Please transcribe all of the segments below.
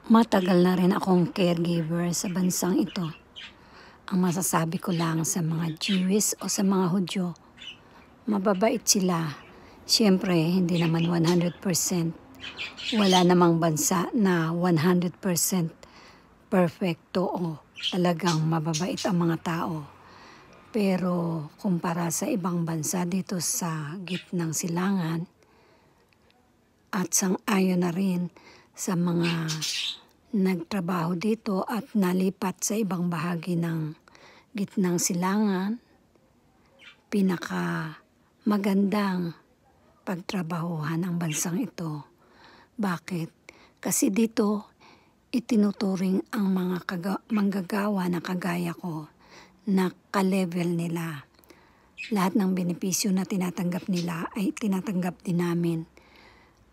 Matagal na rin akong caregiver sa bansang ito. Ang masasabi ko lang sa mga Jewish o sa mga Hudyo, mababait sila. Siyempre, hindi naman 100%. Wala namang bansa na 100% perfecto o talagang mababait ang mga tao. Pero kumpara sa ibang bansa dito sa gitnang silangan at sang-ayon na rin sa mga nagtrabaho dito at nalipat sa ibang bahagi ng gitnang silangan, pinaka magandang pagtrabahuhan ang bansang ito. Bakit? Kasi dito itinuturing ang mga manggagawa na kagaya ko na ka-level nila. Lahat ng benepisyo na tinatanggap nila ay tinatanggap din namin.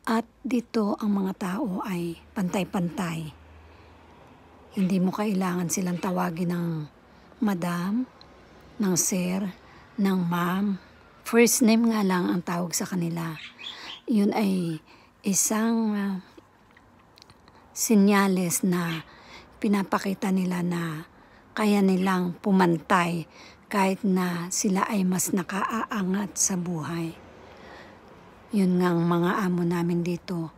At dito ang mga tao ay pantay-pantay. Hindi mo kailangan silang tawagin ng madam, ng sir, ng ma'am. First name nga lang ang tawag sa kanila. Yun ay isang senyales na pinapakita nila na kaya nilang pumantay kahit na sila ay mas nakaaangat sa buhay. Yun nga ang mga amo namin dito.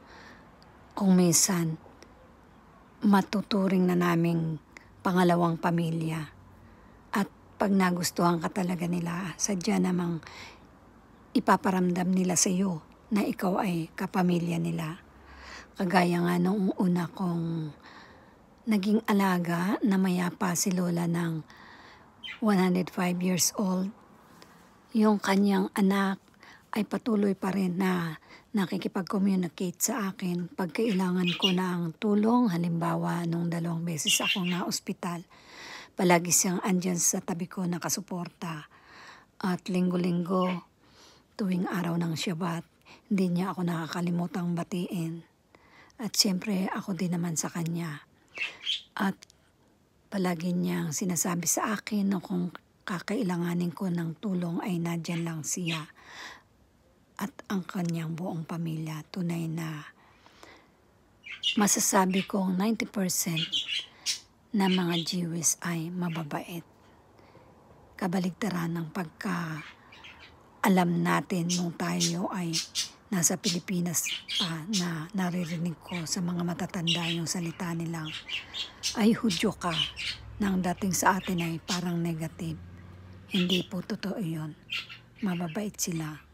Kung minsan, matuturing na naming pangalawang pamilya. At pag nagustuhan ka talaga nila, sadya namang ipaparamdam nila sa iyo na ikaw ay kapamilya nila. Kagaya nga noong una kong naging alaga na mayapa si Lola ng 105 years old. Yung kanyang anak ay patuloy pa rin na nakikipag-communicate sa akin pag kailangan ko ng tulong. Halimbawa, nung 2 beses akong na-ospital, palagi siyang andyan sa tabi ko nakasuporta. At linggo-linggo, tuwing araw ng Shabbat, hindi niya ako nakakalimutang batiin. At siyempre, ako din naman sa kanya. At palagi niyang sinasabi sa akin na kung kakailanganin ko ng tulong ay nadyan lang siya. At ang kanyang buong pamilya, tunay na masasabi kong 90% na mga Jewish ay mababait. Kabaligtaran ng pagka alam natin nung tayo ay nasa Pilipinas pa na naririnig ko sa mga matatanda yung salita nilang ay Hudyo ka, nang dating sa atin ay parang negative. Hindi po totoo yun. Mababait sila.